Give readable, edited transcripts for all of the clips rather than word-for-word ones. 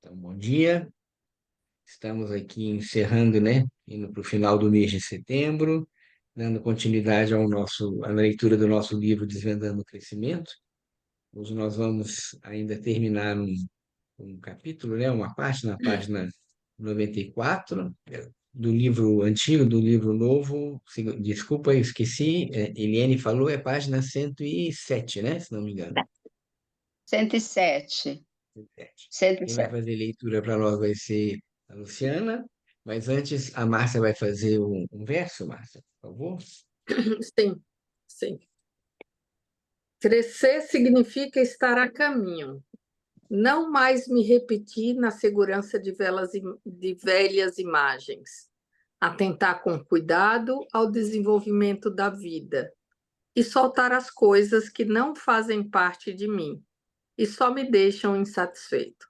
Então, bom dia. Estamos aqui encerrando, né? Indo para o final do mês de setembro, dando continuidade à leitura do nosso livro Desvendando o Crescimento. Hoje nós vamos ainda terminar um capítulo, né? Uma parte na página 94 do livro antigo, do livro novo. Desculpa, eu esqueci. Eliane falou, é página 107, né? Se não me engano. 107. 107. Quem vai 107. fazer leitura para nós vai ser a Luciana, mas antes a Márcia vai fazer um verso, Márcia, por favor. Sim, sim. Crescer significa estar a caminho. Não mais me repetir na segurança de velhas imagens. Atentar com cuidado ao desenvolvimento da vida. E soltar as coisas que não fazem parte de mim e só me deixam insatisfeito.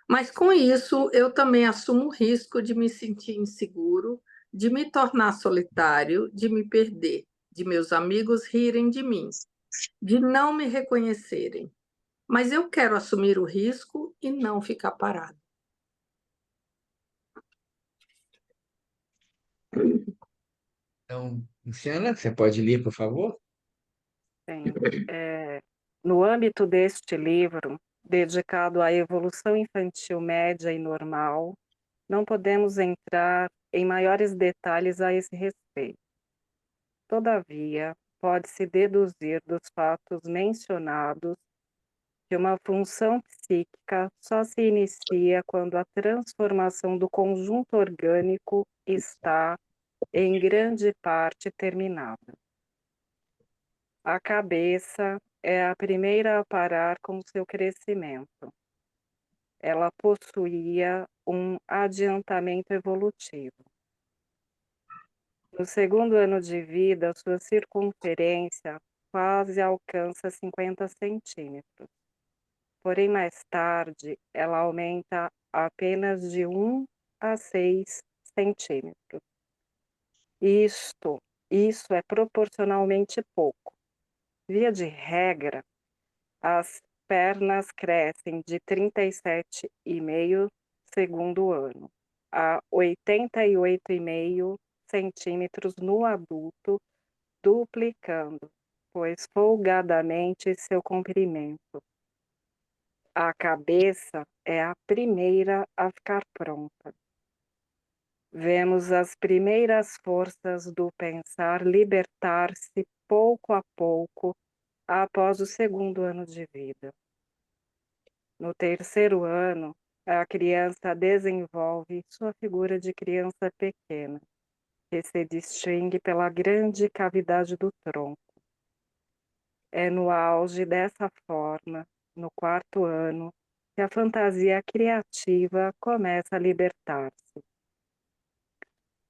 Mas com isso, eu também assumo o risco de me sentir inseguro, de me tornar solitário, de me perder, de meus amigos rirem de mim, de não me reconhecerem. Mas eu quero assumir o risco e não ficar parado. Então, Luciana, você pode ler, por favor? Sim. No âmbito deste livro, dedicado à evolução infantil média e normal, não podemos entrar em maiores detalhes a esse respeito. Todavia, pode-se deduzir dos fatos mencionados que uma função psíquica só se inicia quando a transformação do conjunto orgânico está, em grande parte, terminada. A cabeça é a primeira a parar com seu crescimento. Ela possuía um adiantamento evolutivo. No segundo ano de vida, sua circunferência quase alcança 50 centímetros. Porém, mais tarde, ela aumenta apenas de 1 a 6 centímetros. Isso é proporcionalmente pouco. Via de regra, as pernas crescem de 37,5 segundo ano a 88,5 centímetros no adulto, duplicando, pois folgadamente seu comprimento. A cabeça é a primeira a ficar pronta. Vemos as primeiras forças do pensar libertar-se pouco a pouco após o segundo ano de vida. No terceiro ano, a criança desenvolve sua figura de criança pequena, que se distingue pela grande cavidade do tronco. É no auge dessa forma, no quarto ano, que a fantasia criativa começa a libertar-se.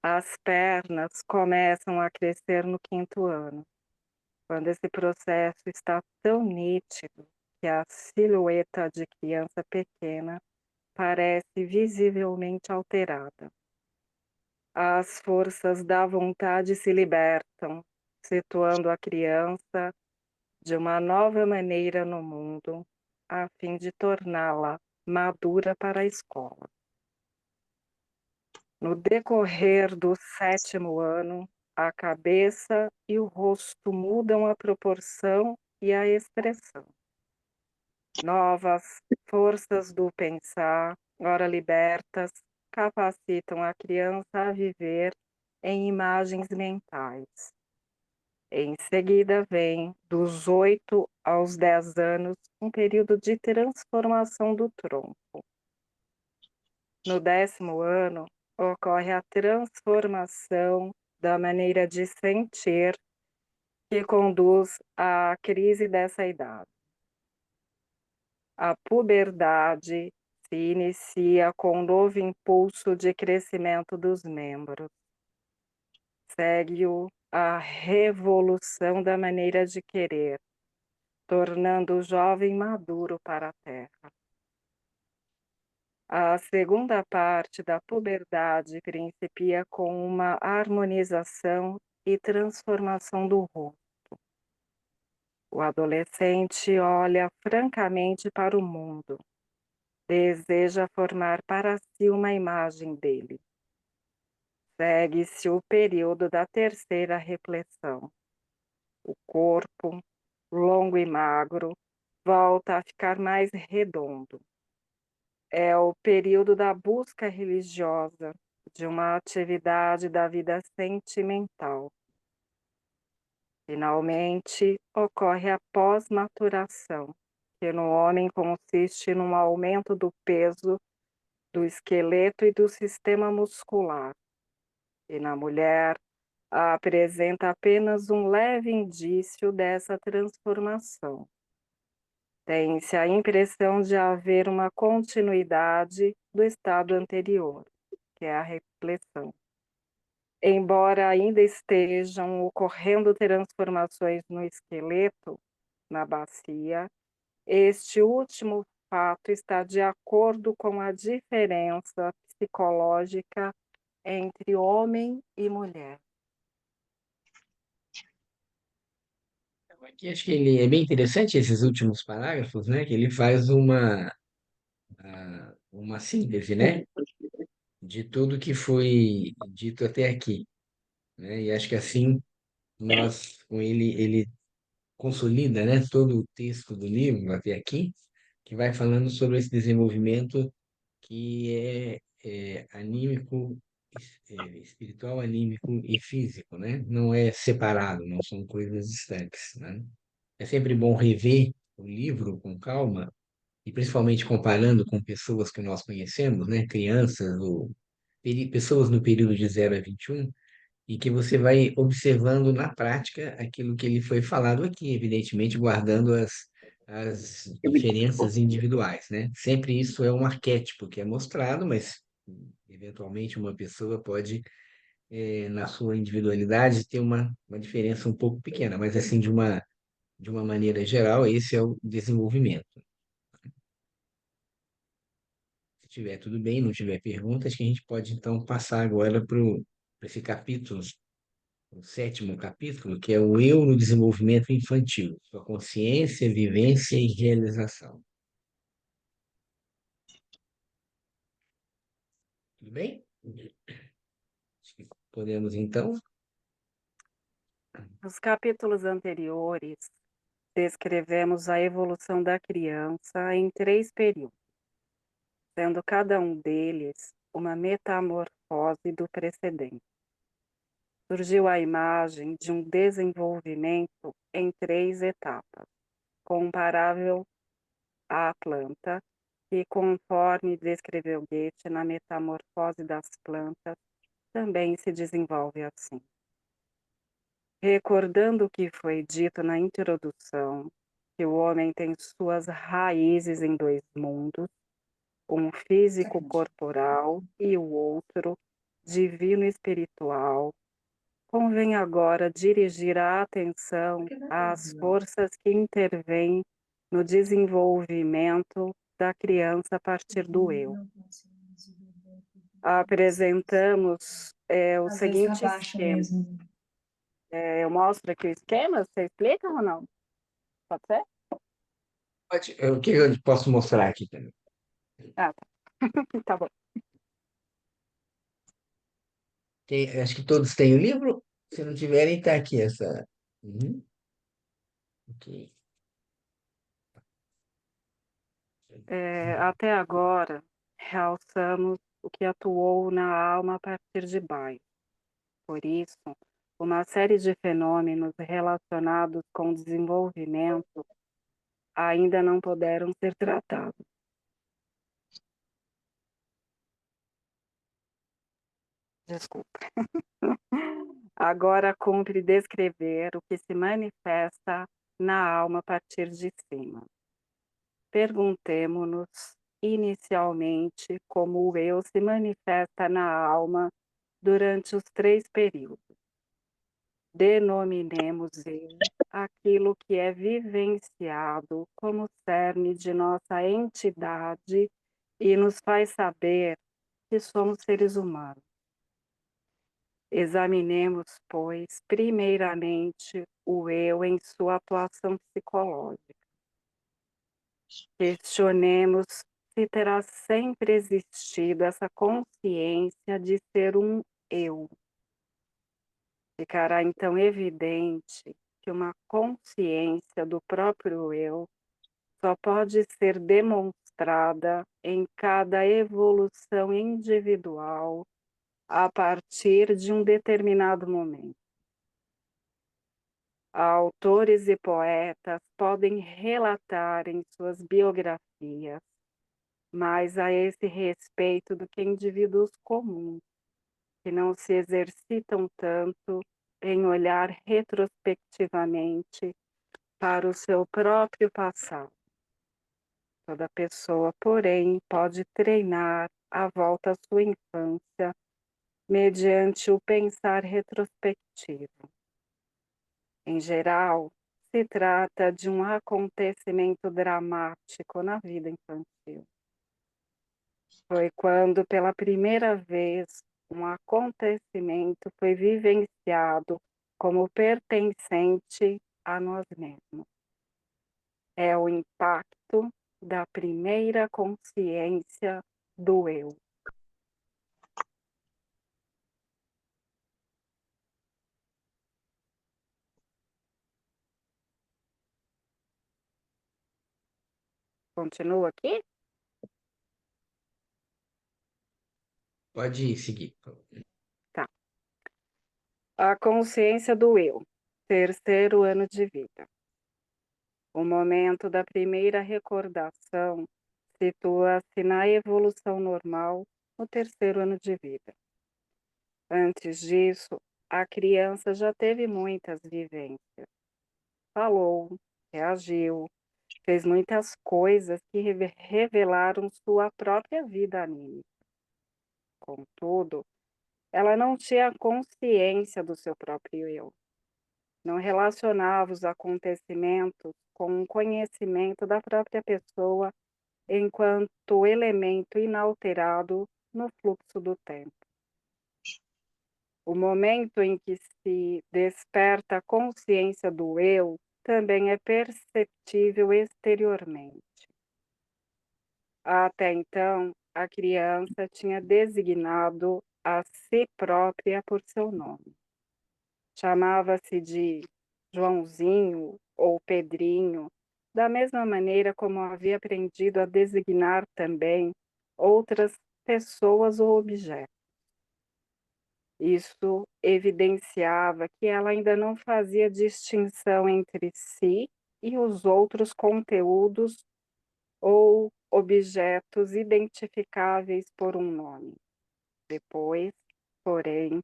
As pernas começam a crescer no quinto ano, quando esse processo está tão nítido que a silhueta de criança pequena parece visivelmente alterada. As forças da vontade se libertam, situando a criança de uma nova maneira no mundo, a fim de torná-la madura para a escola. No decorrer do sétimo ano, a cabeça e o rosto mudam a proporção e a expressão. Novas forças do pensar, ora libertas, capacitam a criança a viver em imagens mentais. Em seguida vem, dos 8 aos 10 anos, um período de transformação do tronco. No 10º ano, ocorre a transformação da maneira de sentir que conduz à crise dessa idade. A puberdade se inicia com um novo impulso de crescimento dos membros. Segue-o a revolução da maneira de querer, tornando o jovem maduro para a terra. A segunda parte da puberdade principia com uma harmonização e transformação do rosto. O adolescente olha francamente para o mundo, Deseja formar para si uma imagem dele. Segue-se o período da terceira reflexão. O corpo, longo e magro, volta a ficar mais redondo. É o período da busca religiosa, de uma atividade da vida sentimental. Finalmente, ocorre a pós-maturação, que no homem consiste num aumento do peso do esqueleto e do sistema muscular, e na mulher apresenta apenas um leve indício dessa transformação. Tem-se a impressão de haver uma continuidade do estado anterior, que é a reflexão. Embora ainda estejam ocorrendo transformações no esqueleto, na bacia, este último fato está de acordo com a diferença psicológica entre homem e mulher. Aqui acho que ele é bem interessante esses últimos parágrafos, né? Que ele faz uma síntese, né? De tudo que foi dito até aqui, né? E acho que assim com ele consolida, né? Todo o texto do livro até aqui, que vai falando sobre esse desenvolvimento que é anímico, espiritual, anímico e físico, né? Não é separado, não são coisas distantes, né? É sempre bom rever o livro com calma e principalmente comparando com pessoas que nós conhecemos, né? Crianças ou pessoas no período de 0 a 21, e que você vai observando na prática aquilo que ele foi falado aqui, evidentemente guardando as diferenças individuais, né? Sempre isso é um arquétipo que é mostrado, mas eventualmente uma pessoa pode, na sua individualidade, ter uma diferença um pouco pequena, mas assim, de uma maneira geral, esse é o desenvolvimento. Se tiver tudo bem, não tiver perguntas, que a gente pode então passar agora para esse capítulo, o sétimo capítulo, que é o eu no desenvolvimento infantil, sua consciência, vivência e realização. Tudo bem? Acho que podemos então. Nos capítulos anteriores, descrevemos a evolução da criança em 3 períodos, sendo cada um deles uma metamorfose do precedente. Surgiu a imagem de um desenvolvimento em 3 etapas, comparável à planta, que, conforme descreveu Goethe na Metamorfose das Plantas, também se desenvolve assim. Recordando o que foi dito na introdução, que o homem tem suas raízes em 2 mundos, um físico corporal e o outro divino espiritual, convém agora dirigir a atenção às forças que intervêm no desenvolvimento da criança a partir do eu. Apresentamos o seguinte esquema. Eu mostro aqui o esquema, você explica, Ronaldo? Pode ser? O que eu posso mostrar aqui também? Ah, tá. Tá bom. Acho que todos têm o livro. Se não tiverem, está aqui essa. Uhum. Ok. Até agora, realçamos o que atuou na alma a partir de baixo. Por isso, uma série de fenômenos relacionados com o desenvolvimento ainda não puderam ser tratados. Desculpa. Agora cumpre descrever o que se manifesta na alma a partir de cima. Perguntemo-nos inicialmente como o eu se manifesta na alma durante os 3 períodos. Denominemos ele aquilo que é vivenciado como cerne de nossa entidade e nos faz saber que somos seres humanos. Examinemos, pois, primeiramente o eu em sua atuação psicológica. Questionemos se terá sempre existido essa consciência de ser um eu. Ficará então evidente que uma consciência do próprio eu só pode ser demonstrada em cada evolução individual a partir de um determinado momento. Autores e poetas podem relatar em suas biografias mais a esse respeito do que indivíduos comuns, que não se exercitam tanto em olhar retrospectivamente para o seu próprio passado. Toda pessoa, porém, pode treinar a volta à sua infância mediante o pensar retrospectivo. Em geral, se trata de um acontecimento dramático na vida infantil. Foi quando, pela primeira vez, um acontecimento foi vivenciado como pertencente a nós mesmos. É o impacto da primeira consciência do eu. Continua aqui? Pode seguir. Tá. A consciência do eu. Terceiro ano de vida. O momento da primeira recordação situa-se na evolução normal no terceiro ano de vida. Antes disso, a criança já teve muitas vivências. Falou, reagiu, fez muitas coisas que revelaram sua própria vida anímica. Contudo, ela não tinha consciência do seu próprio eu. Não relacionava os acontecimentos com o conhecimento da própria pessoa enquanto elemento inalterado no fluxo do tempo. O momento em que se desperta a consciência do eu também é perceptível exteriormente. Até então, a criança tinha designado a si própria por seu nome. Chamava-se de Joãozinho ou Pedrinho, da mesma maneira como havia aprendido a designar também outras pessoas ou objetos. Isso evidenciava que ela ainda não fazia distinção entre si e os outros conteúdos ou objetos identificáveis por um nome. Depois, porém,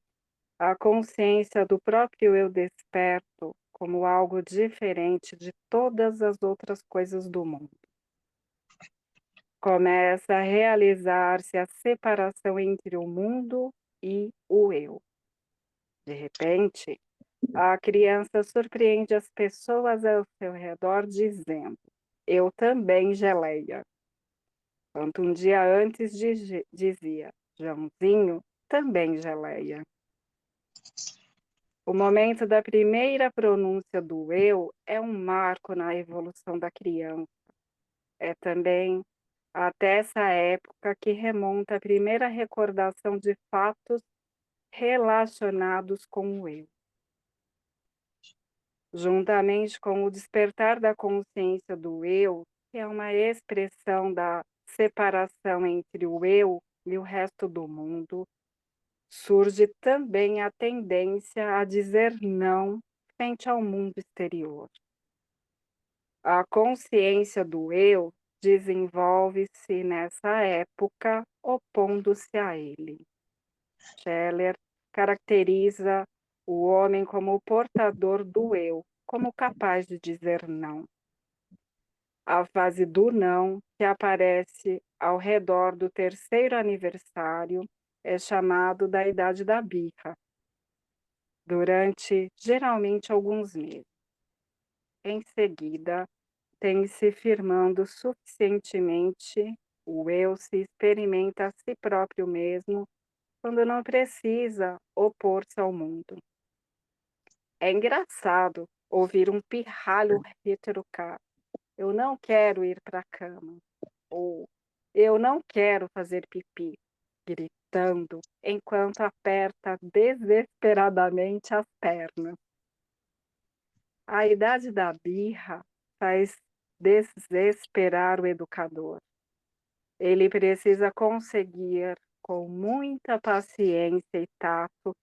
a consciência do próprio eu desperto como algo diferente de todas as outras coisas do mundo. Começa a realizar-se a separação entre o mundo e o eu. De repente, a criança surpreende as pessoas ao seu redor dizendo: "Eu também, geleia." Quanto um dia antes dizia: "Joãozinho, também geleia." O momento da primeira pronúncia do eu é um marco na evolução da criança. É também até essa época que remonta a primeira recordação de fatos relacionados com o eu. Juntamente com o despertar da consciência do eu, que é uma expressão da separação entre o eu e o resto do mundo, surge também a tendência a dizer não frente ao mundo exterior. A consciência do eu desenvolve-se nessa época opondo-se a ele. Scheller caracteriza o homem como o portador do eu, como capaz de dizer não. A fase do não, que aparece ao redor do terceiro aniversário, é chamado da idade da birra, durante geralmente alguns meses. Em seguida, tem-se firmando suficientemente, o eu se experimenta a si próprio mesmo quando não precisa opor-se ao mundo. É engraçado ouvir um pirralho retrucar: "Eu não quero ir para a cama." Ou Eu não quero fazer pipi, gritando, enquanto aperta desesperadamente as pernas. A idade da birra faz desesperar o educador. Ele precisa conseguir, com muita paciência e tato,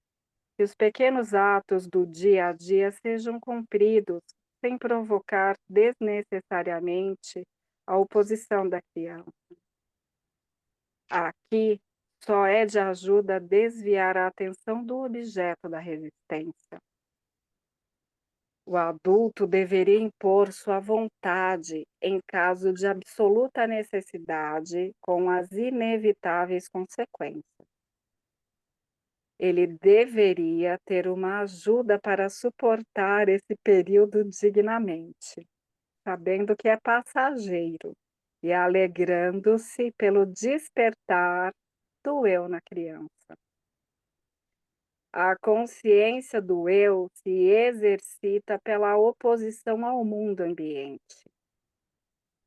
que os pequenos atos do dia a dia sejam cumpridos, sem provocar desnecessariamente a oposição da criança. Aqui só é de ajuda desviar a atenção do objeto da resistência. O adulto deveria impor sua vontade em caso de absoluta necessidade, com as inevitáveis consequências. Ele deveria ter uma ajuda para suportar esse período dignamente, sabendo que é passageiro e alegrando-se pelo despertar do eu na criança. A consciência do eu se exercita pela oposição ao mundo ambiente.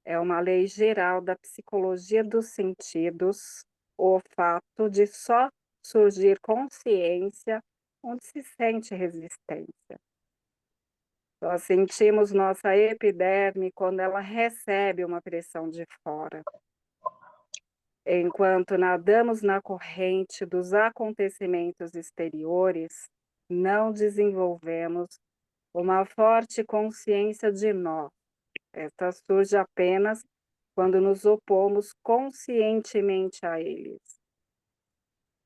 É uma lei geral da psicologia dos sentidos o fato de só surgir consciência onde se sente resistência. Nós sentimos nossa epiderme quando ela recebe uma pressão de fora. Enquanto nadamos na corrente dos acontecimentos exteriores, não desenvolvemos uma forte consciência de nós. Esta surge apenas quando nos opomos conscientemente a eles.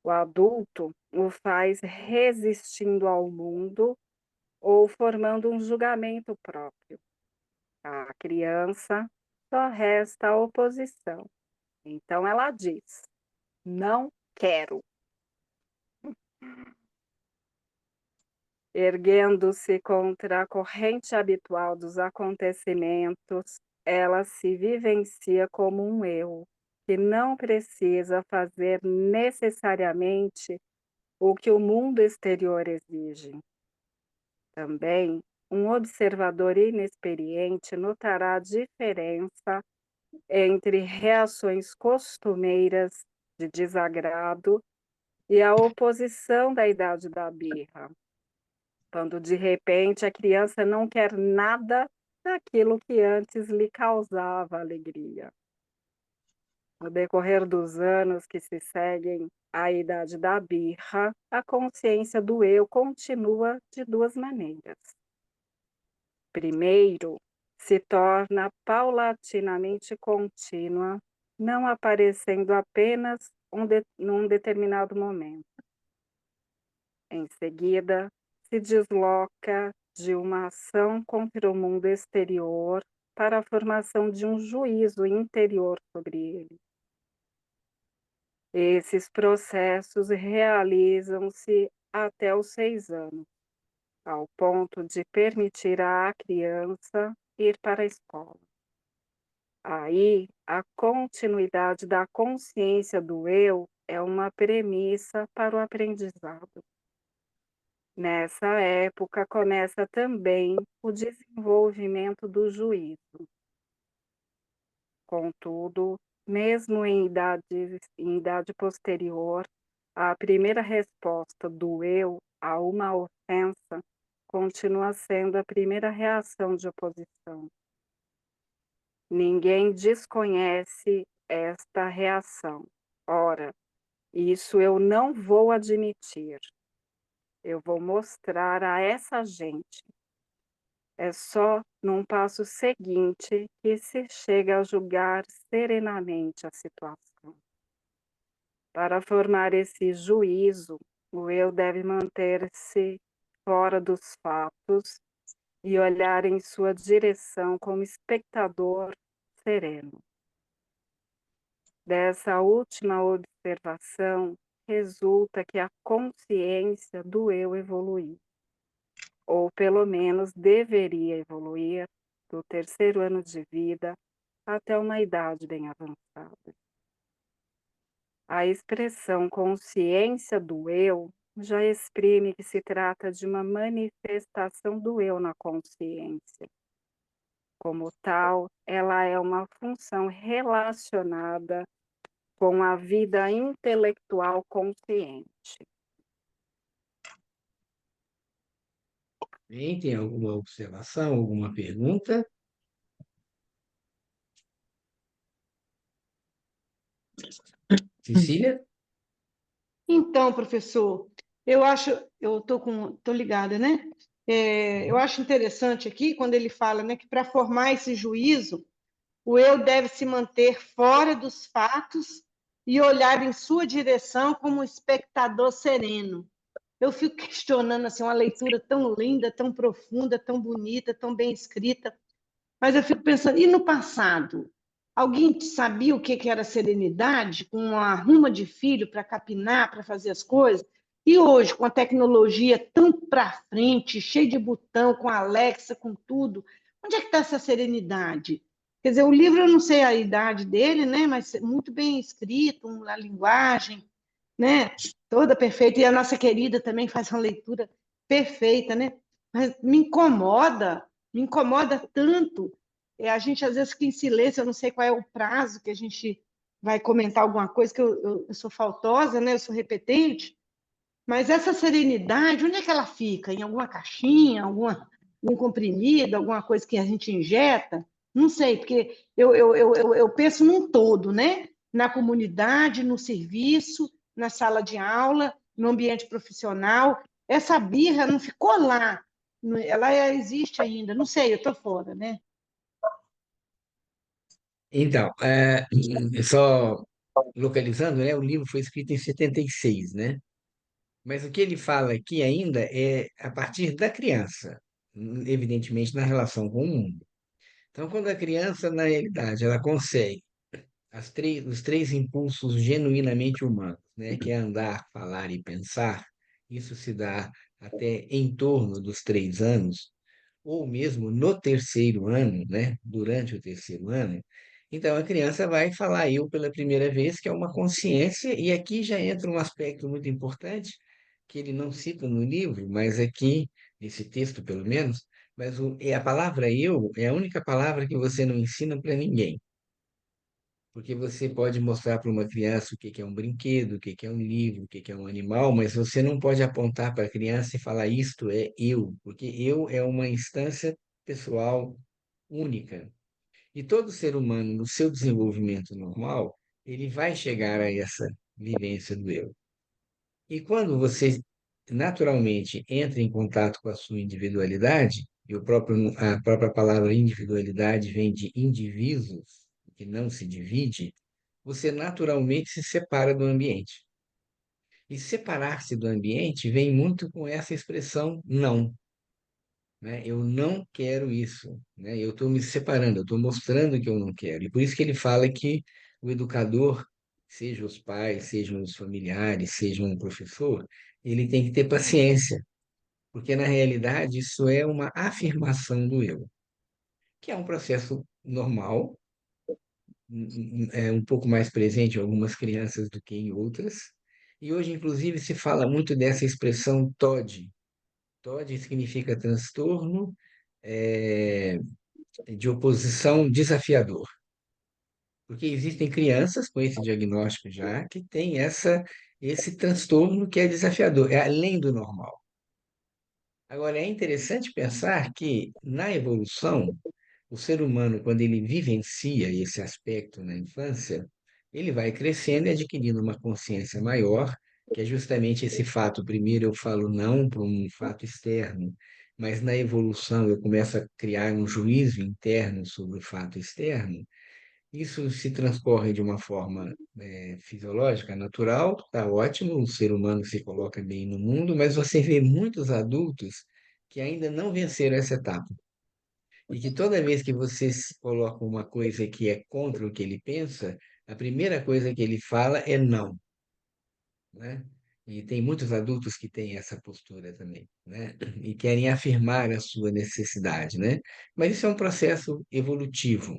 O adulto o faz resistindo ao mundo ou formando um julgamento próprio. A criança só resta a oposição. Então ela diz: não quero. Erguendo-se contra a corrente habitual dos acontecimentos, ela se vivencia como um eu, que não precisa fazer necessariamente o que o mundo exterior exige. Também, um observador inexperiente notará a diferença entre reações costumeiras de desagrado e a oposição da idade da birra, quando de repente a criança não quer nada daquilo que antes lhe causava alegria. No decorrer dos anos que se seguem à idade da birra, a consciência do eu continua de duas maneiras. Primeiro, se torna paulatinamente contínua, não aparecendo apenas num determinado momento. Em seguida, se desloca de uma ação contra o mundo exterior para a formação de um juízo interior sobre ele. Esses processos realizam-se até os 6 anos, ao ponto de permitir à criança ir para a escola. Aí, a continuidade da consciência do eu é uma premissa para o aprendizado. Nessa época começa também o desenvolvimento do juízo. Contudo, mesmo em idade posterior, a primeira resposta do eu a uma ofensa continua sendo a primeira reação de oposição. Ninguém desconhece esta reação. Ora, isso eu não vou admitir. Eu vou mostrar a essa gente. É só num passo seguinte que se chega a julgar serenamente a situação. Para formar esse juízo, o eu deve manter-se fora dos fatos e olhar em sua direção como espectador sereno. Dessa última observação, resulta que a consciência do eu evoluiu, ou pelo menos deveria evoluir, do 3º ano de vida até uma idade bem avançada. A expressão consciência do eu já exprime que se trata de uma manifestação do eu na consciência. Como tal, ela é uma função relacionada com a vida intelectual consciente. Bem, tem alguma observação, alguma pergunta? Cecília? Então, professor, eu acho, tô ligada, né? Eu acho interessante aqui quando ele fala, né, que para formar esse juízo, o eu deve se manter fora dos fatos e olhar em sua direção como um espectador sereno. Eu fico questionando assim, uma leitura tão linda, tão profunda, tão bonita, tão bem escrita. Mas eu fico pensando, e no passado? Alguém sabia o que era serenidade, com uma ruma de filho para capinar, para fazer as coisas? E hoje, com a tecnologia tão para frente, cheia de botão, com a Alexa, com tudo, onde é que está essa serenidade? Quer dizer, o livro, eu não sei a idade dele, né? Mas muito bem escrito, a linguagem, né? Toda perfeita. E a nossa querida também faz uma leitura perfeita, né? Mas me incomoda tanto. A gente às vezes fica em silêncio, eu não sei qual é o prazo que a gente vai comentar alguma coisa, que eu sou faltosa, né? Eu sou repetente, mas essa serenidade, onde é que ela fica? Em alguma caixinha, algum comprimido, alguma coisa que a gente injeta? Não sei, porque eu penso num todo, né? Na comunidade, no serviço, na sala de aula, no ambiente profissional. Essa birra não ficou lá, ela existe ainda. Não sei, eu estou fora, né? Então, só localizando, né? O livro foi escrito em 76, né? Mas o que ele fala aqui ainda é a partir da criança, evidentemente na relação com o mundo. Então, quando a criança, na realidade, ela consegue os três impulsos genuinamente humanos, né? Que é andar, falar e pensar, isso se dá até em torno dos 3 anos, ou mesmo no terceiro ano, né? Durante o terceiro ano. Então, a criança vai falar eu pela primeira vez, que é uma consciência, e aqui já entra um aspecto muito importante, que ele não cita no livro, mas aqui, nesse texto pelo menos, mas a palavra eu é a única palavra que você não ensina para ninguém. Porque você pode mostrar para uma criança o que que é um brinquedo, o que que é um livro, o que que é um animal, mas você não pode apontar para a criança e falar isto é eu, porque eu é uma instância pessoal única. E todo ser humano, no seu desenvolvimento normal, ele vai chegar a essa vivência do eu. E quando você naturalmente entra em contato com a sua individualidade, e a própria palavra individualidade vem de indivíduos, que não se divide, você naturalmente se separa do ambiente. E separar-se do ambiente vem muito com essa expressão não, né? Eu não quero isso, né? Eu estou me separando, eu estou mostrando que eu não quero. E por isso que ele fala que o educador, seja os pais, sejam os familiares, seja um professor, ele tem que ter paciência, porque na realidade isso é uma afirmação do eu, que é um processo normal, é um pouco mais presente em algumas crianças do que em outras. E hoje, inclusive, se fala muito dessa expressão TOD. TOD significa transtorno, é, de oposição desafiador. Porque existem crianças com esse diagnóstico já que têm esse transtorno que é desafiador, é além do normal. Agora, é interessante pensar que, na evolução, o ser humano, quando ele vivencia esse aspecto na infância, ele vai crescendo e adquirindo uma consciência maior, que é justamente esse fato. Primeiro eu falo não para um fato externo, mas na evolução eu começo a criar um juízo interno sobre o fato externo. Isso se transcorre de uma forma fisiológica, natural, tá ótimo, o ser humano se coloca bem no mundo, mas você vê muitos adultos que ainda não venceram essa etapa. E que toda vez que você se coloca uma coisa que é contra o que ele pensa, a primeira coisa que ele fala é não, né? E tem muitos adultos que têm essa postura também, né? E querem afirmar a sua necessidade, né? Mas isso é um processo evolutivo.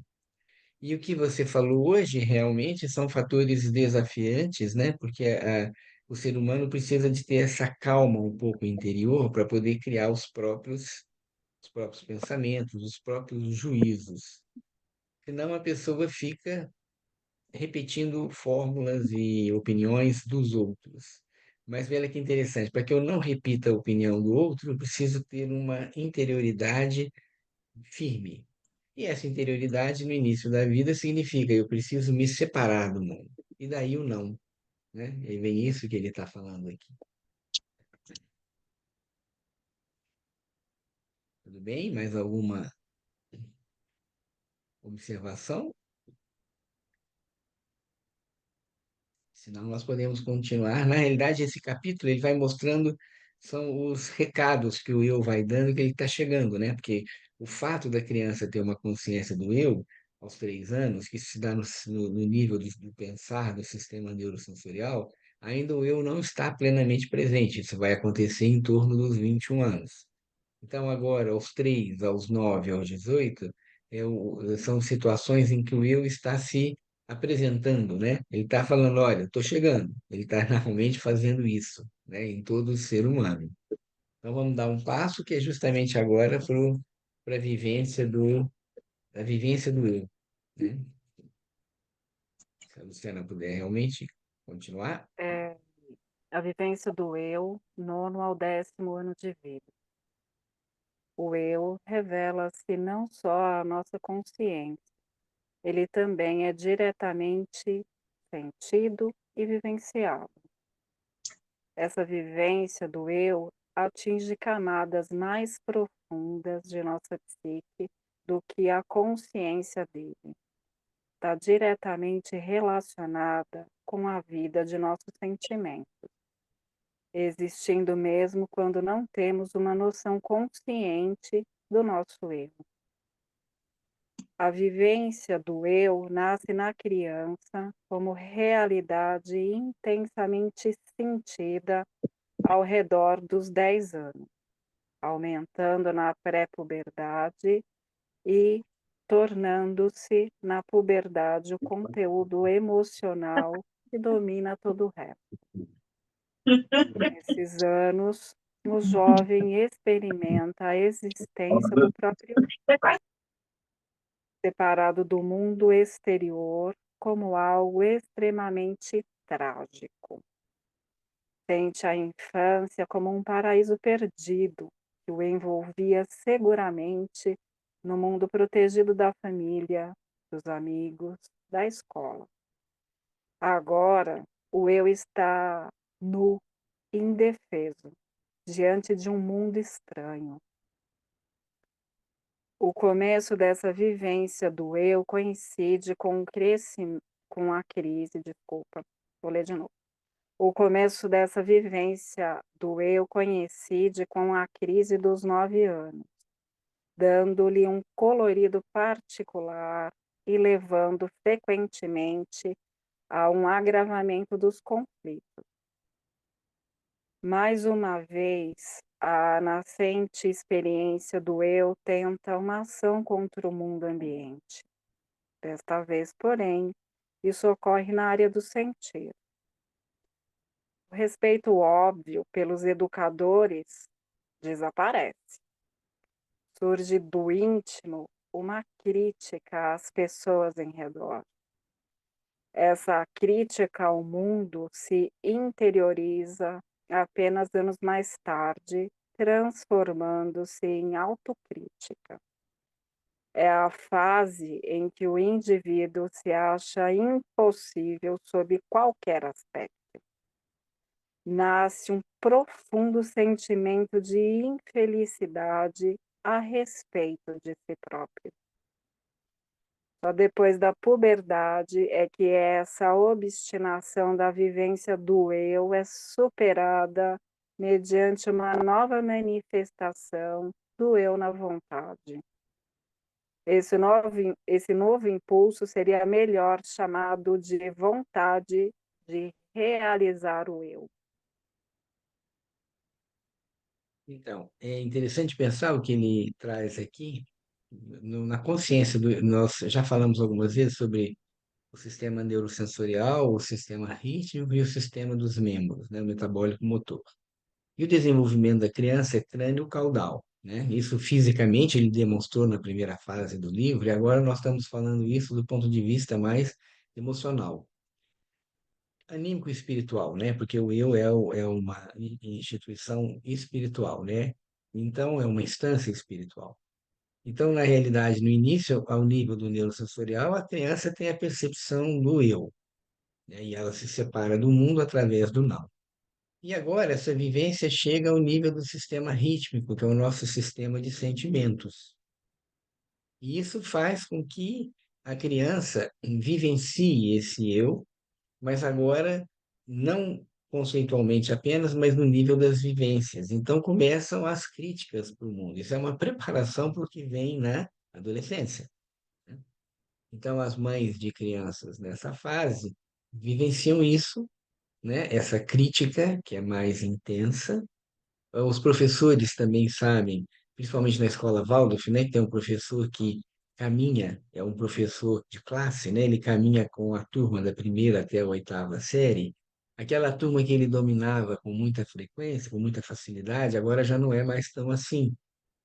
E o que você falou hoje realmente são fatores desafiantes, né? Porque o ser humano precisa de ter essa calma um pouco interior para poder criar os próprios pensamentos, os próprios juízos. Senão a pessoa fica repetindo fórmulas e opiniões dos outros. Mas olha que interessante, para que eu não repita a opinião do outro, eu preciso ter uma interioridade firme. E essa interioridade no início da vida significa eu preciso me separar do mundo. E daí o não, né? E vem isso que ele está falando aqui. Tudo bem? Mais alguma observação? Senão nós podemos continuar. Na realidade, esse capítulo ele vai mostrando são os recados que o eu vai dando que ele está chegando, né? Porque o fato da criança ter uma consciência do eu aos 3 anos, que se dá no nível do pensar do sistema neurosensorial, ainda o eu não está plenamente presente. Isso vai acontecer em torno dos 21 anos. Então, agora, aos 3, aos 9, aos 18, são situações em que o eu está se apresentando, né? Ele está falando, olha, estou chegando. Ele está realmente fazendo isso, né? Em todo ser humano. Então, vamos dar um passo que é justamente agora para a vivência do eu, né? Se a Luciana puder realmente continuar. É, a vivência do eu, nono ao 10º ano de vida. O eu revela-se não só à nossa consciência, ele também é diretamente sentido e vivenciado. Essa vivência do eu atinge camadas mais profundas de nossa psique do que a consciência dele. Está diretamente relacionada com a vida de nossos sentimentos, existindo mesmo quando não temos uma noção consciente do nosso eu. A vivência do eu nasce na criança como realidade intensamente sentida ao redor dos 10 anos, aumentando na pré-puberdade e tornando-se na puberdade o conteúdo emocional que domina todo o resto. Nesses anos, o jovem experimenta a existência do próprio separado do mundo exterior como algo extremamente trágico. Sente a infância como um paraíso perdido que o envolvia seguramente no mundo protegido da família, dos amigos, da escola. Agora, o eu está nu, indefeso, diante de um mundo estranho. O começo dessa vivência do eu coincide com a crise, desculpa, vou ler de novo. O começo dessa vivência do eu coincide com a crise dos 9 anos, dando-lhe um colorido particular e levando frequentemente a um agravamento dos conflitos. Mais uma vez, a nascente experiência do eu tenta uma ação contra o mundo ambiente. Desta vez, porém, isso ocorre na área do sentir. O respeito óbvio pelos educadores desaparece. Surge do íntimo uma crítica às pessoas em redor. Essa crítica ao mundo se interioriza apenas anos mais tarde, transformando-se em autocrítica. É a fase em que o indivíduo se acha impossível sob qualquer aspecto. Nasce um profundo sentimento de infelicidade a respeito de si próprio. Só depois da puberdade é que essa obstinação da vivência do eu é superada mediante uma nova manifestação do eu na vontade. Esse novo impulso seria melhor chamado de vontade de realizar o eu. Então, é interessante pensar o que ele traz aqui na consciência do. Nós já falamos algumas vezes sobre o sistema neurosensorial, o sistema rítmico e o sistema dos membros, né, o metabólico motor. E o desenvolvimento da criança é crânio-caudal, né? Isso fisicamente ele demonstrou na primeira fase do livro, e agora nós estamos falando isso do ponto de vista mais emocional. Anímico espiritual, né? Porque o eu é uma instituição espiritual, né? Então, é uma instância espiritual. Então, na realidade, no início, ao nível do neurosensorial, a criança tem a percepção do eu, né? E ela se separa do mundo através do não. E agora, essa vivência chega ao nível do sistema rítmico, que é o nosso sistema de sentimentos. E isso faz com que a criança vivencie esse eu, mas agora não conceitualmente apenas, mas no nível das vivências. Então começam as críticas para o mundo. Isso é uma preparação para o que vem na adolescência, né? Então as mães de crianças nessa fase vivenciam isso, né? Essa crítica que é mais intensa. Os professores também sabem, principalmente na escola Waldorf, né, que tem um professor que caminha, é um professor de classe, né, ele caminha com a turma da primeira até a oitava série. Aquela turma que ele dominava com muita frequência, com muita facilidade, agora já não é mais tão assim,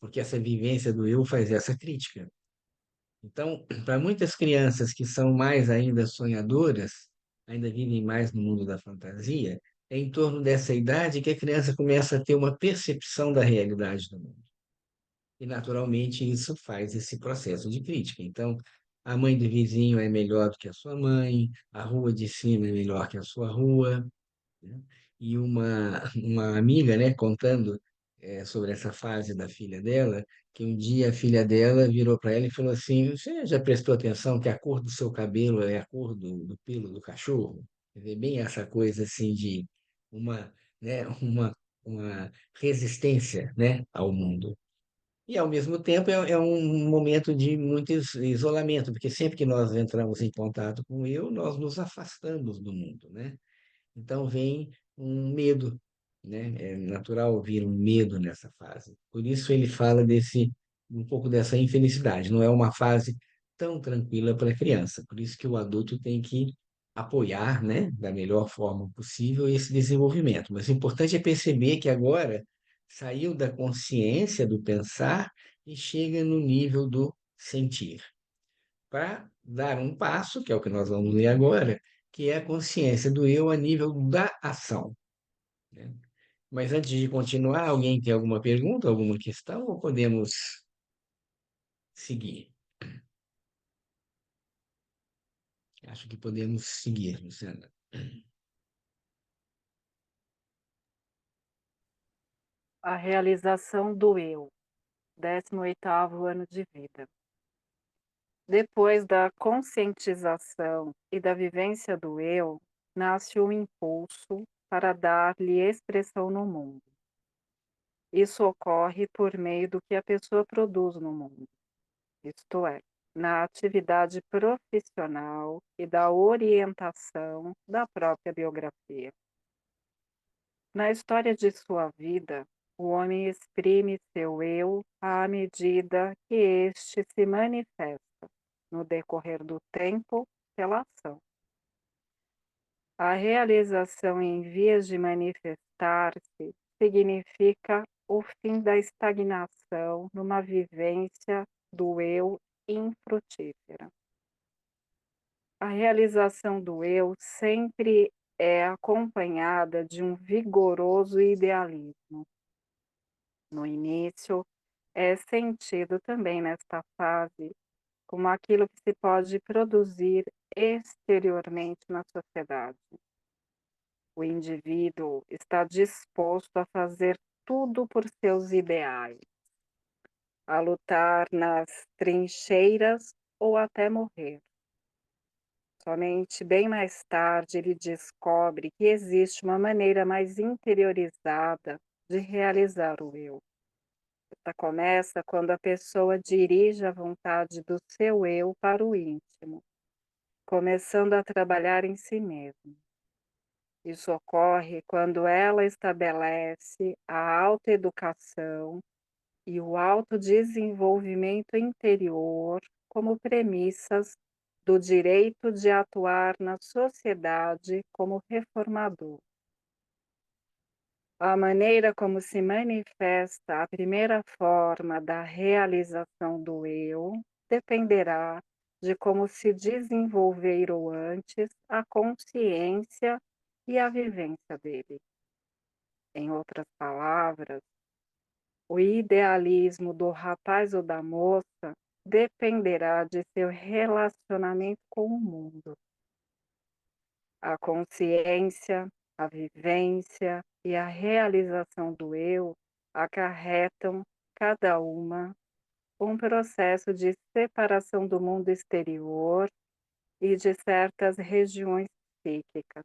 porque essa vivência do eu faz essa crítica. Então, para muitas crianças que são mais ainda sonhadoras, ainda vivem mais no mundo da fantasia, é em torno dessa idade que a criança começa a ter uma percepção da realidade do mundo. E, naturalmente, isso faz esse processo de crítica. Então, a mãe do vizinho é melhor do que a sua mãe, a rua de cima é melhor que a sua rua, né? E uma amiga, né, contando sobre essa fase da filha dela, que um dia a filha dela virou para ela e falou assim: Você já prestou atenção que a cor do seu cabelo é a cor do pelo do cachorro? Quer dizer, bem essa coisa assim de uma, né, uma resistência, né, ao mundo. E, ao mesmo tempo, é um momento de muito isolamento, porque sempre que nós entramos em contato com o eu, nós nos afastamos do mundo, né? Então vem um medo, né? É natural vir um medo nessa fase. Por isso ele fala um pouco dessa infelicidade. Não é uma fase tão tranquila para a criança. Por isso que o adulto tem que apoiar, né, da melhor forma possível esse desenvolvimento. Mas o importante é perceber que agora saiu da consciência do pensar e chega no nível do sentir para dar um passo, que é o que nós vamos ler agora, que é a consciência do eu a nível da ação, né? Mas antes de continuar, alguém tem alguma pergunta, alguma questão, ou podemos seguir? Acho que podemos seguir, Luciana. A realização do eu, 18º ano de vida. Depois da conscientização e da vivência do eu, nasce o impulso para dar-lhe expressão no mundo. Isso ocorre por meio do que a pessoa produz no mundo, isto é, na atividade profissional e da orientação da própria biografia. Na história de sua vida, o homem exprime seu eu à medida que este se manifesta no decorrer do tempo pela ação. A realização em vias de manifestar-se significa o fim da estagnação numa vivência do eu infrutífera. A realização do eu sempre é acompanhada de um vigoroso idealismo. No início, é sentido também nesta fase como aquilo que se pode produzir exteriormente na sociedade. O indivíduo está disposto a fazer tudo por seus ideais, a lutar nas trincheiras ou até morrer. Somente bem mais tarde ele descobre que existe uma maneira mais interiorizada de realizar o eu. Esta começa quando a pessoa dirige a vontade do seu eu para o íntimo, começando a trabalhar em si mesmo. Isso ocorre quando ela estabelece a autoeducação e o autodesenvolvimento interior como premissas do direito de atuar na sociedade como reformador. A maneira como se manifesta a primeira forma da realização do eu dependerá de como se desenvolveram antes a consciência e a vivência dele. Em outras palavras, o idealismo do rapaz ou da moça dependerá de seu relacionamento com o mundo. A consciência, a vivência e a realização do eu acarretam, cada uma, um processo de separação do mundo exterior e de certas regiões psíquicas.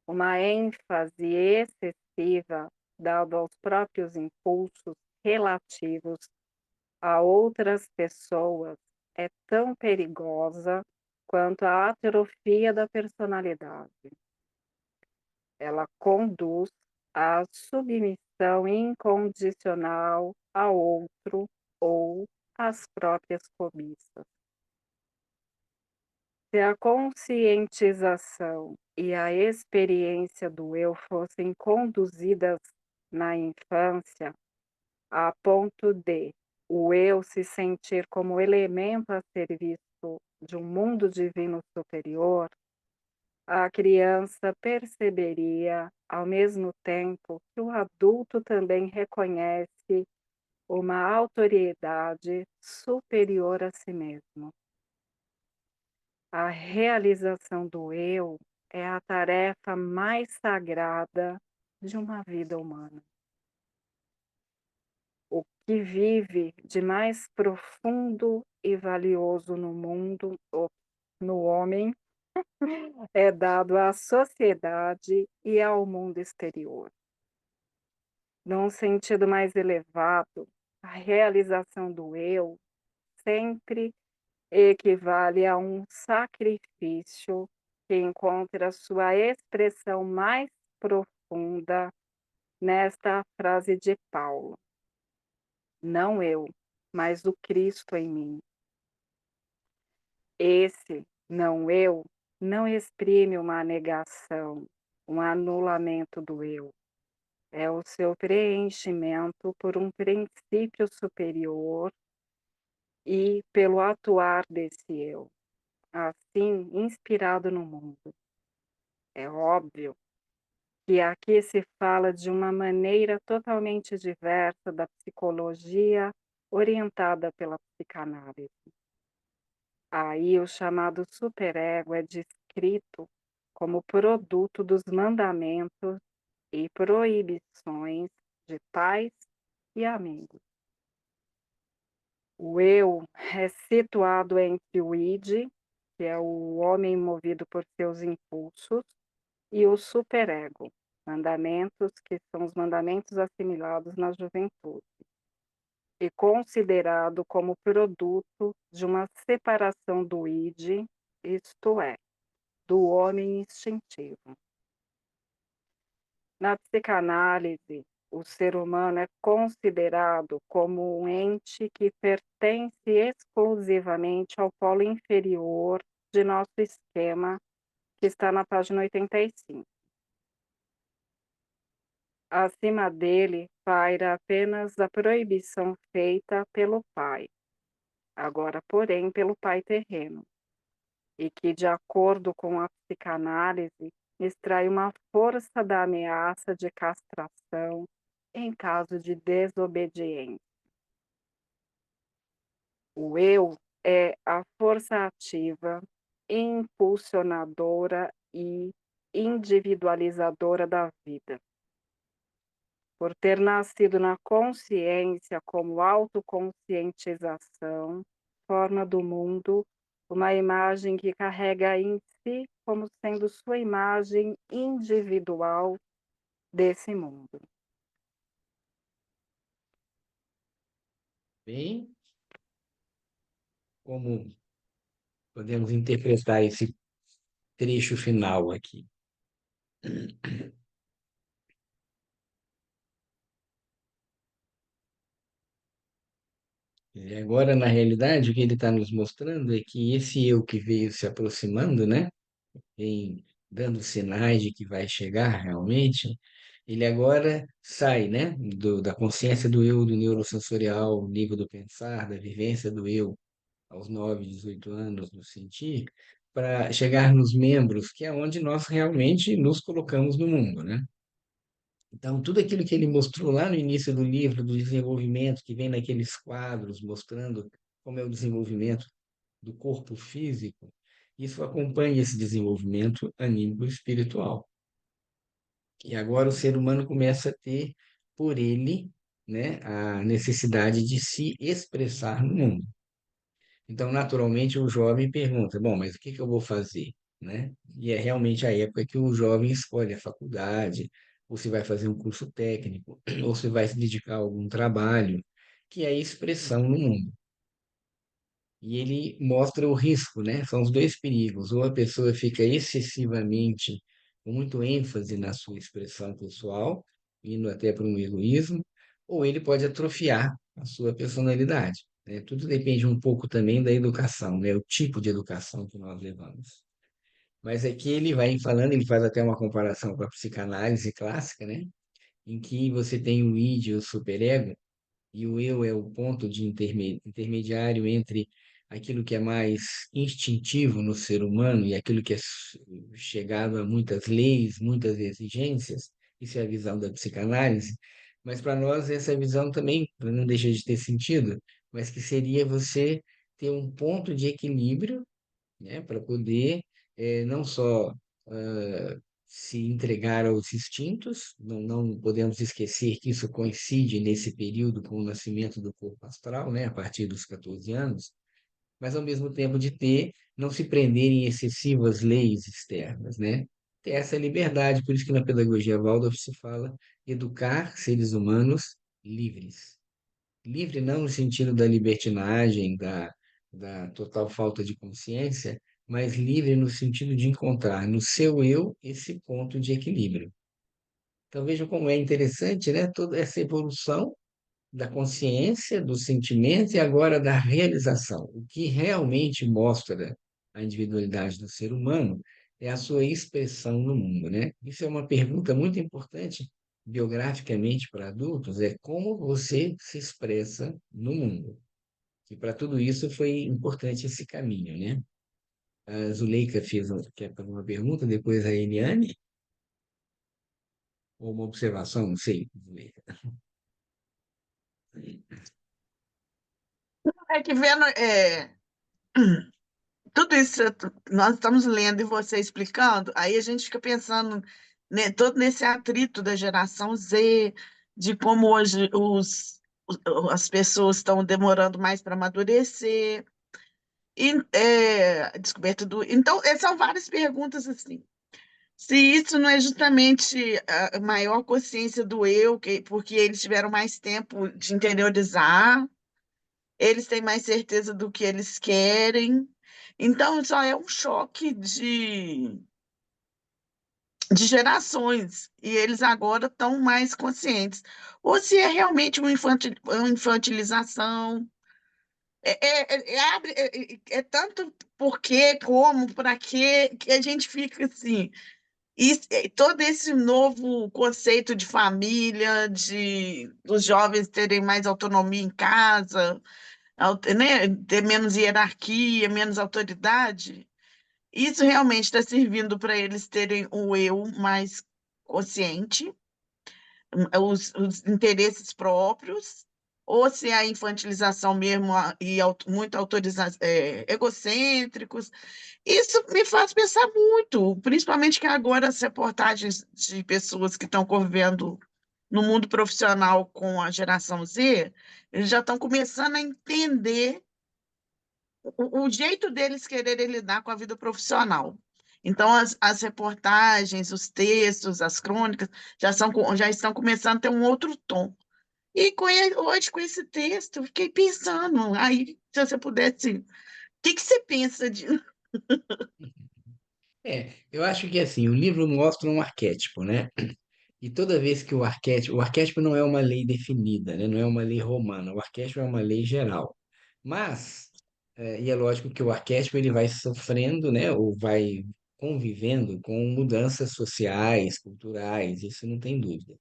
Uma ênfase excessiva dada aos próprios impulsos relativos a outras pessoas é tão perigosa quanto a atrofia da personalidade. Ela conduz à submissão incondicional a outro ou às próprias cobiças. Se a conscientização e a experiência do eu fossem conduzidas na infância, a ponto de o eu se sentir como elemento a serviço de um mundo divino superior, a criança perceberia, ao mesmo tempo, que o adulto também reconhece uma autoridade superior a si mesmo. A realização do eu é a tarefa mais sagrada de uma vida humana. O que vive de mais profundo e valioso no mundo, ou no homem, é dado à sociedade e ao mundo exterior. Num sentido mais elevado, a realização do eu sempre equivale a um sacrifício que encontra sua expressão mais profunda nesta frase de Paulo: não eu, mas o Cristo em mim. Esse não eu não exprime uma negação, um anulamento do eu. É o seu preenchimento por um princípio superior e pelo atuar desse eu, assim inspirado no mundo. É óbvio que aqui se fala de uma maneira totalmente diversa da psicologia orientada pela psicanálise. Aí o chamado superego é descrito como produto dos mandamentos e proibições de pais e amigos. O eu é situado entre o id, que é o homem movido por seus impulsos, e o superego, mandamentos que são os mandamentos assimilados na juventude, e considerado como produto de uma separação do id, isto é, do homem instintivo. Na psicanálise, o ser humano é considerado como um ente que pertence exclusivamente ao polo inferior de nosso esquema, que está na página 85. Acima dele paira apenas a proibição feita pelo pai, agora, porém, pelo pai terreno, e que, de acordo com a psicanálise, extrai uma força da ameaça de castração em caso de desobediência. O eu é a força ativa, impulsionadora e individualizadora da vida. Por ter nascido na consciência como autoconscientização, forma do mundo uma imagem que carrega em si como sendo sua imagem individual desse mundo. Bem, como podemos interpretar esse trecho final aqui? E agora, na realidade, o que ele está nos mostrando é que esse eu que veio se aproximando, né, em dando sinais de que vai chegar realmente, ele agora sai, né, da consciência do eu, do neurosensorial, nível do pensar, da vivência do eu, aos 9, 18 anos, no sentir, para chegar nos membros, que é onde nós realmente nos colocamos no mundo, né? Então, tudo aquilo que ele mostrou lá no início do livro, do desenvolvimento, que vem naqueles quadros mostrando como é o desenvolvimento do corpo físico, isso acompanha esse desenvolvimento anímico espiritual. E agora o ser humano começa a ter, por ele, né, a necessidade de se expressar no mundo. Então, naturalmente, o jovem pergunta: bom, mas o que que eu vou fazer, né? E é realmente a época que o jovem escolhe a faculdade, ou se vai fazer um curso técnico, ou se vai se dedicar a algum trabalho, que é a expressão no mundo. E ele mostra o risco, né? São os dois perigos. Ou a pessoa fica excessivamente, com muito ênfase na sua expressão pessoal, indo até para um egoísmo, ou ele pode atrofiar a sua personalidade, né? Tudo depende um pouco também da educação, né? O tipo de educação que nós levamos. Mas aqui ele vai falando, ele faz até uma comparação com a psicanálise clássica, né? Em que você tem o id e o superego, e o eu é o ponto de intermediário entre aquilo que é mais instintivo no ser humano e aquilo que é chegado a muitas leis, muitas exigências. Isso é a visão da psicanálise. Mas para nós essa visão também não deixa de ter sentido, mas que seria você ter um ponto de equilíbrio, né, para poder não só se entregar aos instintos, não podemos esquecer que isso coincide nesse período com o nascimento do corpo astral, né, a partir dos 14 anos, mas ao mesmo tempo de ter, não se prender em excessivas leis externas, né? Ter essa liberdade, por isso que na pedagogia Waldorf se fala educar seres humanos livres. Livre não no sentido da libertinagem, da total falta de consciência, mas livre no sentido de encontrar no seu eu esse ponto de equilíbrio. Então vejam como é interessante, né? Toda essa evolução da consciência, do sentimento e agora da realização. O que realmente mostra a individualidade do ser humano é a sua expressão no mundo, né? Isso é uma pergunta muito importante biograficamente para adultos, é como você se expressa no mundo. E para tudo isso foi importante esse caminho, né? A Zuleika fez quer fazer uma pergunta, depois a Eliane, ou uma observação, não sei, Zuleika. É que vendo tudo isso nós estamos lendo e você explicando, aí a gente fica pensando, né, todo nesse atrito da geração Z, de como hoje as pessoas estão demorando mais para amadurecer, e, descoberta do. Então, são várias perguntas assim. Se isso não é justamente a maior consciência do eu, porque eles tiveram mais tempo de interiorizar, eles têm mais certeza do que eles querem. Então, só é um choque de gerações, e eles agora estão mais conscientes. Ou se é realmente uma infantilização. É tanto por quê, como, para quê, que a gente fica assim. E todo esse novo conceito de família, de os jovens terem mais autonomia em casa, né, ter menos hierarquia, menos autoridade, isso realmente está servindo para eles terem o eu mais consciente, os interesses próprios, ou se é a infantilização mesmo e muito egocêntricos. Isso me faz pensar muito, principalmente que agora as reportagens de pessoas que estão convivendo no mundo profissional com a geração Z, eles já estão começando a entender o jeito deles quererem lidar com a vida profissional. Então, as reportagens, os textos, as crônicas já estão começando a ter um outro tom. E hoje, com esse texto, eu fiquei pensando, aí, se você pudesse, o que você pensa de. Eu acho que assim, o livro mostra um arquétipo, né? E toda vez que o arquétipo não é uma lei definida, né? Não é uma lei romana, o arquétipo é uma lei geral. Mas, e é lógico que o arquétipo ele vai sofrendo, né? Ou vai convivendo com mudanças sociais, culturais, isso não tem dúvida.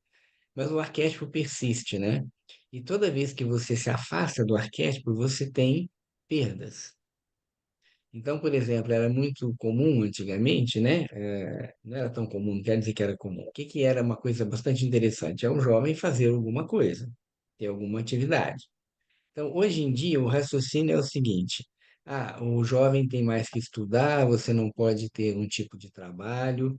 Mas o arquétipo persiste, né? E toda vez que você se afasta do arquétipo, você tem perdas. Então, por exemplo, era muito comum antigamente, né? Não era tão comum, não quero dizer que era comum. O que que era uma coisa bastante interessante? É um jovem fazer alguma coisa, ter alguma atividade. Então, hoje em dia, o raciocínio é o seguinte: o jovem tem mais que estudar, você não pode ter um tipo de trabalho.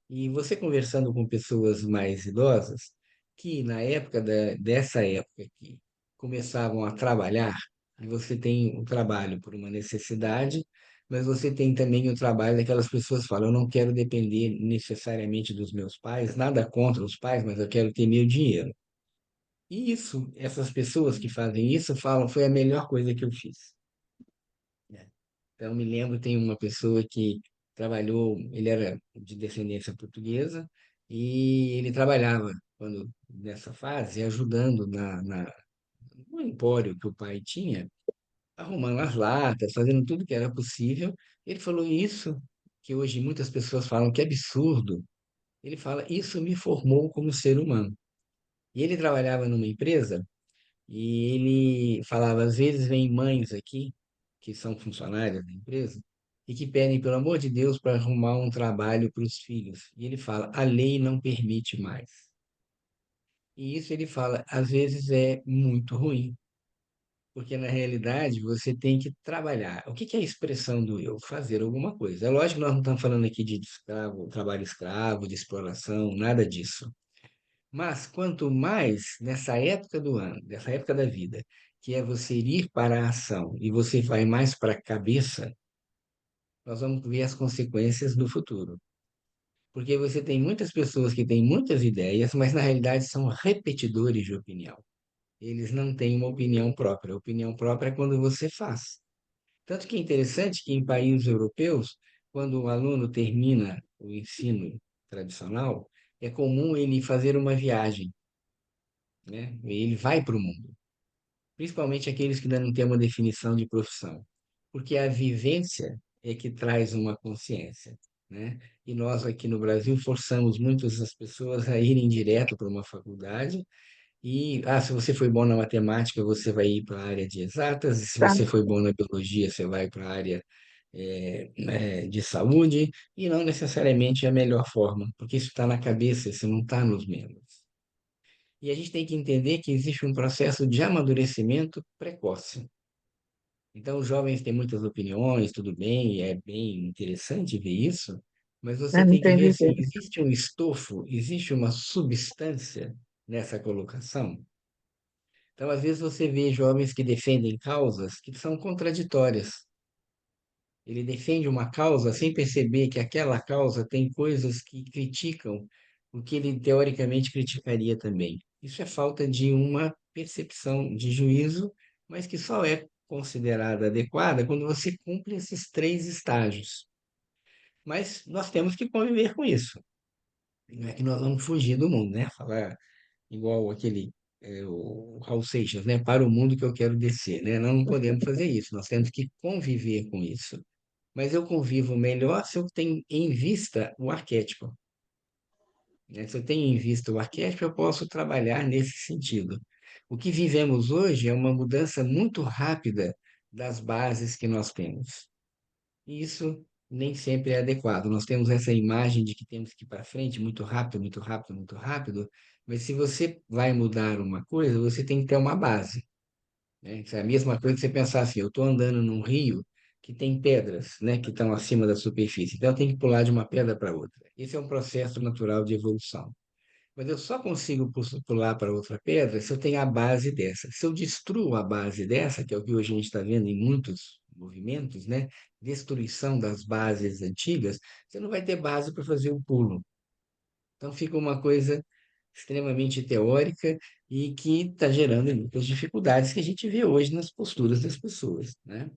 E você conversando com pessoas mais idosas, que na época dessa época que começavam a trabalhar, e você tem o trabalho por uma necessidade, mas você tem também o trabalho daquelas pessoas que falam: eu não quero depender necessariamente dos meus pais, nada contra os pais, mas eu quero ter meu dinheiro. E isso, essas pessoas que fazem isso falam, foi a melhor coisa que eu fiz. Né? Então, me lembro, tem uma pessoa que trabalhou, ele era de descendência portuguesa, e ele trabalhava, quando nessa fase, ajudando no empório que o pai tinha, arrumando as latas, fazendo tudo que era possível. Ele falou isso, que hoje muitas pessoas falam que é absurdo. Ele fala, isso me formou como ser humano. E ele trabalhava numa empresa. E ele falava, às vezes vem mães aqui, que são funcionárias da empresa, e que pedem, pelo amor de Deus, para arrumar um trabalho para os filhos. E ele fala, a lei não permite mais. E isso ele fala, às vezes é muito ruim, porque na realidade você tem que trabalhar. O que que é a expressão do eu? Fazer alguma coisa. É lógico que nós não estamos falando aqui de escravo, trabalho escravo, de exploração, nada disso. Mas quanto mais nessa época do ano, nessa época da vida, que é você ir para a ação e você vai mais para a cabeça, nós vamos ver as consequências no futuro. Porque você tem muitas pessoas que têm muitas ideias, mas na realidade são repetidores de opinião. Eles não têm uma opinião própria. A opinião própria é quando você faz. Tanto que é interessante que em países europeus, quando o aluno termina o ensino tradicional, é comum ele fazer uma viagem, né? Ele vai para o mundo, principalmente aqueles que ainda não têm uma definição de profissão, porque a vivência é que traz uma consciência, né? E nós aqui no Brasil forçamos muitas das pessoas a irem direto para uma faculdade e, se você foi bom na matemática, você vai ir para a área de exatas, e se Tá. você foi bom na biologia, você vai para a área de saúde, e não necessariamente é a melhor forma, porque isso está na cabeça, isso não está nos membros. E a gente tem que entender que existe um processo de amadurecimento precoce. Então, os jovens têm muitas opiniões, tudo bem, é bem interessante ver isso, mas você Não tem que ver entendi assim, direito. existe um estofo, existe uma substância nessa colocação. Então, às vezes você vê jovens que defendem causas que são contraditórias. Ele defende uma causa sem perceber que aquela causa tem coisas que criticam o que ele teoricamente criticaria também. Isso é falta de uma percepção de juízo, mas que só é considerada adequada quando você cumpre esses três estágios. Mas nós temos que conviver com isso. Não é que nós vamos fugir do mundo, né? Falar igual o Raul Seixas, né? Para o mundo que eu quero descer, né? Nós não podemos fazer isso, nós temos que conviver com isso. Mas eu convivo melhor se eu tenho em vista o arquétipo, né? Se eu tenho em vista o arquétipo, eu posso trabalhar nesse sentido. O que vivemos hoje é uma mudança muito rápida das bases que nós temos. E isso nem sempre é adequado. Nós temos essa imagem de que temos que ir para frente muito rápido, muito rápido, muito rápido, mas se você vai mudar uma coisa, você tem que ter uma base, né? Isso é a mesma coisa que você pensar assim, eu estou andando num rio que tem pedras, né, que estão acima da superfície, então eu tenho que pular de uma pedra para outra. Esse é um processo natural de evolução. Mas eu só consigo pular para outra pedra se eu tenho a base dessa. Se eu destruo a base dessa, que é o que hoje a gente está vendo em muitos movimentos, né, destruição das bases antigas, você não vai ter base para fazer o pulo. Então fica uma coisa extremamente teórica e que está gerando muitas dificuldades que a gente vê hoje nas posturas das pessoas, né?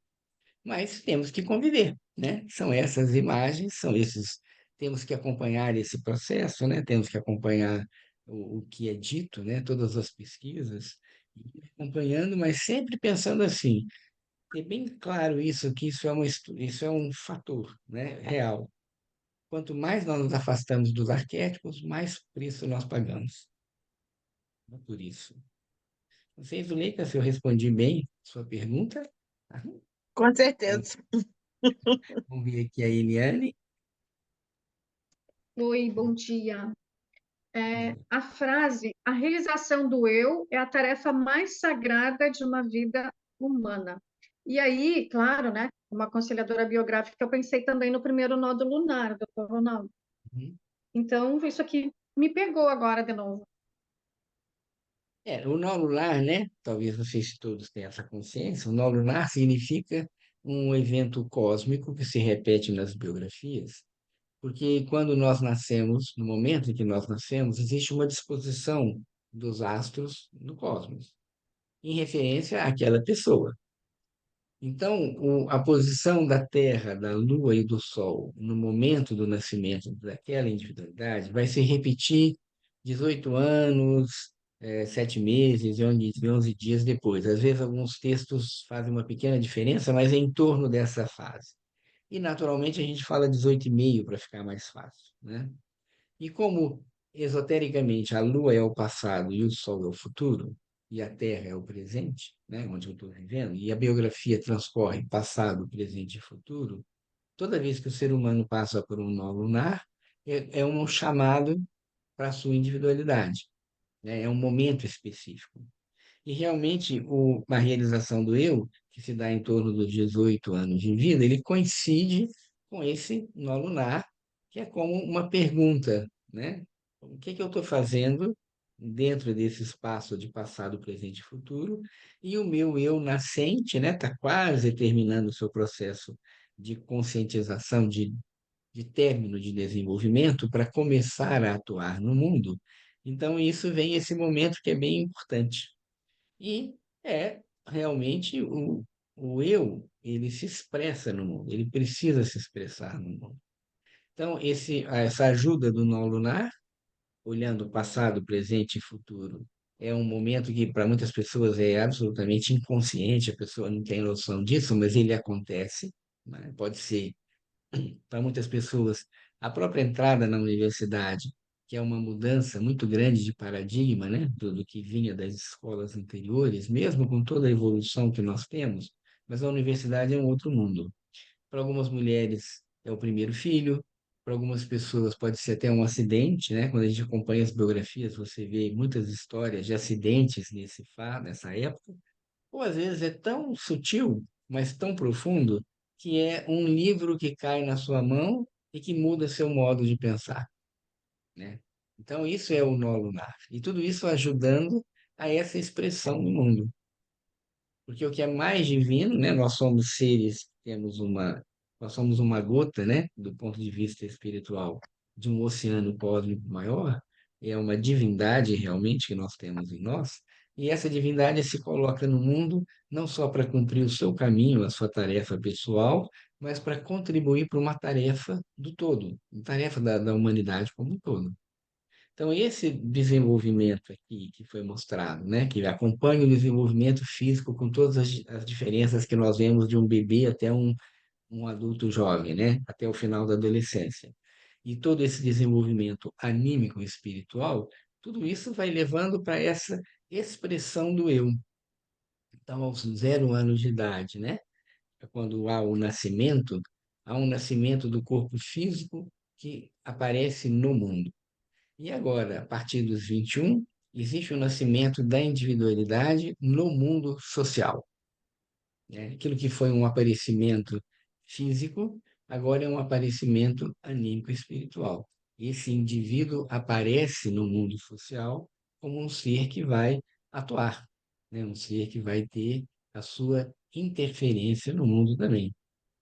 Mas temos que conviver, né? São essas imagens, são esses. Temos que acompanhar esse processo, né? Temos que acompanhar o que é dito, né? Todas as pesquisas, e ir acompanhando, mas sempre pensando assim, ter bem claro isso, que isso é um fator, né? Real. Quanto mais nós nos afastamos dos arquétipos, mais preço nós pagamos. É por isso. Não sei, Zuleika, se eu respondi bem sua pergunta. Tá? Com Então, certeza. vamos ver aqui a Eliane. Oi, bom dia. A frase, a realização do eu é a tarefa mais sagrada de uma vida humana. E aí, claro, né, como aconselhadora biográfica, eu pensei também no primeiro nódulo lunar, doutor Ronaldo. Uhum. Então, isso aqui me pegou agora de novo. O nó lunar, né? Talvez vocês todos tenham essa consciência. O nó lunar significa um evento cósmico que se repete nas biografias, porque quando nós nascemos, no momento em que nós nascemos, existe uma disposição dos astros no cosmos, em referência àquela pessoa. Então, a posição da Terra, da Lua e do Sol no momento do nascimento daquela individualidade vai se repetir 18 anos, 7 meses e 11 dias depois. Às vezes, alguns textos fazem uma pequena diferença, mas é em torno dessa fase. E, naturalmente, a gente fala 18,5 para ficar mais fácil, né? E como, esotericamente, a Lua é o passado e o Sol é o futuro, e a Terra é o presente, né, onde eu estou vivendo, e a biografia transcorre passado, presente e futuro, toda vez que o ser humano passa por um nó lunar, é um chamado para a sua individualidade, né? É um momento específico. E realmente a realização do eu, que se dá em torno dos 18 anos de vida, ele coincide com esse nó lunar, que é como uma pergunta, né? O que que eu estou fazendo dentro desse espaço de passado, presente e futuro? E o meu eu nascente, né, está quase terminando o seu processo de conscientização, de término de desenvolvimento para começar a atuar no mundo. Então, isso vem esse momento que é bem importante. E é realmente o eu, ele se expressa no mundo, ele precisa se expressar no mundo. Então, essa ajuda do nó lunar, olhando o passado, presente e futuro, é um momento que para muitas pessoas é absolutamente inconsciente, a pessoa não tem noção disso, mas ele acontece, né? Pode ser para muitas pessoas, a própria entrada na universidade, que é uma mudança muito grande de paradigma, né, do que vinha das escolas anteriores, mesmo com toda a evolução que nós temos, mas a universidade é um outro mundo. Para algumas mulheres é o primeiro filho, para algumas pessoas pode ser até um acidente, né? Quando a gente acompanha as biografias, você vê muitas histórias de acidentes nessa época. Ou às vezes é tão sutil, mas tão profundo, que é um livro que cai na sua mão e que muda seu modo de pensar, né? Então, isso é o nó lunar. E tudo isso ajudando a essa expressão no mundo. Porque o que é mais divino, né? Nós somos seres, nós somos uma gota, né? Do ponto de vista espiritual, de um oceano cósmico maior, é uma divindade realmente que nós temos em nós, e essa divindade se coloca no mundo não só para cumprir o seu caminho, a sua tarefa pessoal, mas para contribuir para uma tarefa do todo, uma tarefa da humanidade como um todo. Então, esse desenvolvimento aqui que foi mostrado, né, que acompanha o desenvolvimento físico com todas as diferenças que nós vemos de um bebê até um adulto jovem, né, até o final da adolescência. E todo esse desenvolvimento anímico e espiritual, tudo isso vai levando para essa expressão do eu. Então, aos 0 anos de idade, né, quando há um nascimento do corpo físico que aparece no mundo. E agora, a partir dos 21, existe o nascimento da individualidade no mundo social, né? Aquilo que foi um aparecimento físico, agora é um aparecimento anímico espiritual. Esse indivíduo aparece no mundo social como um ser que vai atuar, né? Um ser que vai ter a sua interferência no mundo também.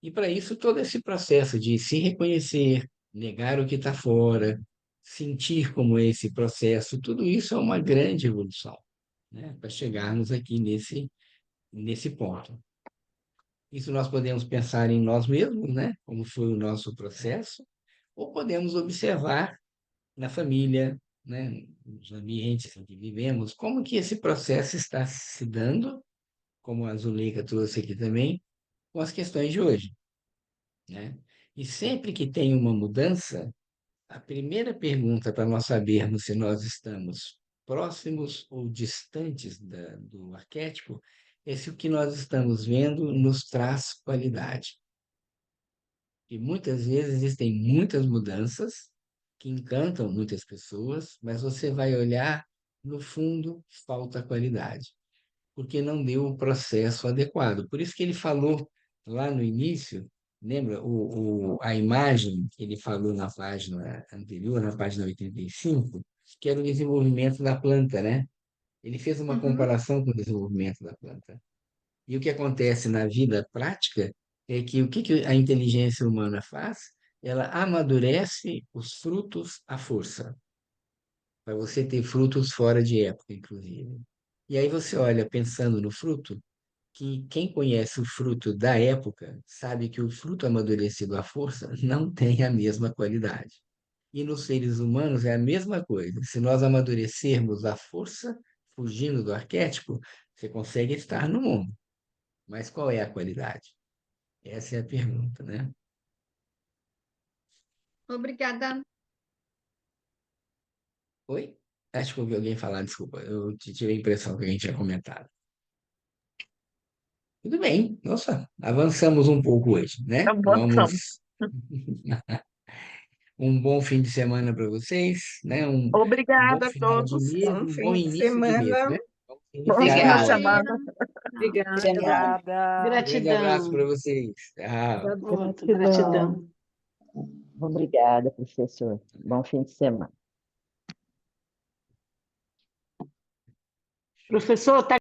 E para isso, todo esse processo de se reconhecer, negar o que está fora, sentir como é esse processo, tudo isso é uma grande evolução, né? Para chegarmos aqui nesse ponto. Isso nós podemos pensar em nós mesmos, né? Como foi o nosso processo, ou podemos observar na família, né? Nos ambientes em que vivemos, como que esse processo está se dando, como a Zuleika trouxe aqui também, com as questões de hoje, né? E sempre que tem uma mudança, a primeira pergunta para nós sabermos se nós estamos próximos ou distantes do arquétipo se o que nós estamos vendo nos traz qualidade. E muitas vezes existem muitas mudanças que encantam muitas pessoas, mas você vai olhar, no fundo, falta qualidade, porque não deu o processo adequado. Por isso que ele falou lá no início, lembra a imagem que ele falou na página anterior, na página 85, que era o desenvolvimento da planta, né? Ele fez uma Uhum. comparação com o desenvolvimento da planta. E o que acontece na vida prática é que o que que a inteligência humana faz? Ela amadurece os frutos à força, para você ter frutos fora de época, inclusive. E aí você olha pensando no fruto, que quem conhece o fruto da época sabe que o fruto amadurecido à força não tem a mesma qualidade. E nos seres humanos é a mesma coisa. Se nós amadurecermos à força, fugindo do arquétipo, você consegue estar no mundo. Mas qual é a qualidade? Essa é a pergunta, né? Obrigada. Oi? Acho que ouvi alguém falar, desculpa, eu tive a impressão que alguém tinha comentado. Tudo bem, nossa, avançamos um pouco hoje, né? Avançamos. Vamos. Um bom fim de semana para vocês, né? Um bom Obrigada a final de todos. mês, Bom um bom fim de início de mês, semana. né? Vamos Bom iniciar fim de Bom agora. dia. semana. Gratidão. Obrigada. Grande abraço para Gratidão. vocês. Tchau. Outro, gratidão. Obrigada, professor. Bom fim de semana. Professor, tá